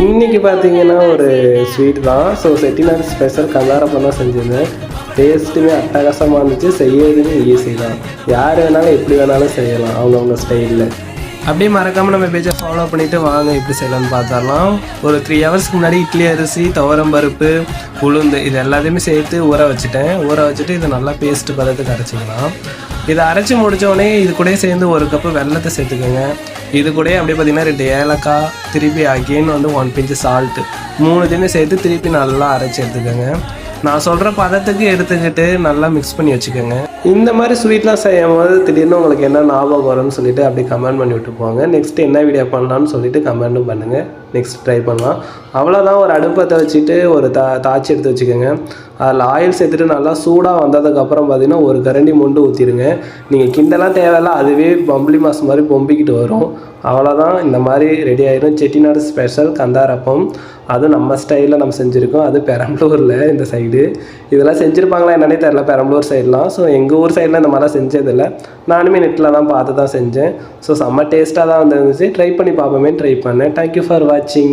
இன்றைக்கி பார்த்தீங்கன்னா ஒரு ஸ்வீட் தான். ஸோ செட்டிநாடு ஸ்பெஷல் கந்தாரப்பம் தான் செஞ்சுருந்தேன். டேஸ்ட்டுமே அட்டகாசமாக இருந்துச்சு. செய்யறதுமே ஈஸி தான். யார் வேணாலும் எப்படி வேணாலும் செய்யலாம் அவங்கவுங்க ஸ்டைலில். அப்படியே மறக்காமல் நம்ம பேஜை ஃபாலோ பண்ணிவிட்டு வாங்க எப்படி செய்யலாம்னு பார்த்துடலாம். ஒரு 3 ஹவர்ஸ்க்கு முன்னாடி இட்லி அரிசி, துவரம்பருப்பு, உளுந்து இது எல்லாத்தையுமே சேர்த்து ஊற வச்சுட்டேன். ஊற வச்சுட்டு இதை நல்லா பேஸ்ட்டு பதத்துக்கு அரைச்சிக்கலாம். இதை அரைச்சி முடித்தோடனே இது கூட சேர்ந்து 1 கப்பு வெல்லத்தை சேர்த்துக்கோங்க. இது கூட அப்படியே பார்த்திங்கன்னா 2 ஏலக்காய், திருப்பி அகெயின் 1 பிஞ்சு சால்ட்டு, 3த்தையுமே சேர்த்து திருப்பி நல்லா அரைச்சி எடுத்துக்கோங்க. நான் சொல்கிற பதத்துக்கு எடுத்துக்கிட்டு நல்லா மிக்ஸ் பண்ணி வச்சுக்கோங்க. இந்த மாதிரி ஸ்வீட்லாம் செய்யும் போது திடீர்னு உங்களுக்கு என்ன ஞாபகம் வரும்னு சொல்லிட்டு அப்படியே கமெண்ட் பண்ணி விட்டு போங்க. நெக்ஸ்ட்டு என்ன வீடியோ பண்ணலான்னு சொல்லிட்டு கமெண்ட்டும் பண்ணுங்கள். நெக்ஸ்ட் ட்ரை பண்ணலாம். அவ்வளோதான். ஒரு அடுப்பத்தை வச்சுட்டு ஒரு தாச்சி எடுத்து வச்சுக்கோங்க. அதில் ஆயில் சேர்த்துட்டு நல்லா சூடாக வந்ததுக்கப்புறம் பார்த்திங்கன்னா 1 கரண்டி மொண்டு ஊற்றிடுங்க. நீங்கள் கிண்டலாம் தேவையில்ல, அதுவே பம்பளி மாஸ் மாதிரி பொம்பிக்கிட்டு வரும். அவ்வளோதான். இந்த மாதிரி ரெடி ஆயிடும் செட்டிநாடு ஸ்பெஷல் கந்தாரப்பம். அதுவும் நம்ம ஸ்டைலில் நம்ம செஞ்சுருக்கோம். அது பெரம்பலூரில் இந்த சைடு. இதெல்லாம் செஞ்சுருப்பாங்களா என்னன்னே தெரில, பெரம்பலூர் சைட்லாம். ஸோ எங்கள் ஊர் சைடில் இந்த மாதிரிலாம் செஞ்சதில்லை. நானுமே நெட்டில் தான் பார்த்து தான் செஞ்சேன். ஸோ செம்ம டேஸ்ட்டாக தான் வந்துருந்துச்சு. ட்ரை பண்ணி பார்ப்போமே ட்ரை பண்ணேன். தேங்க்யூ ஃபார் வாட்சிங்.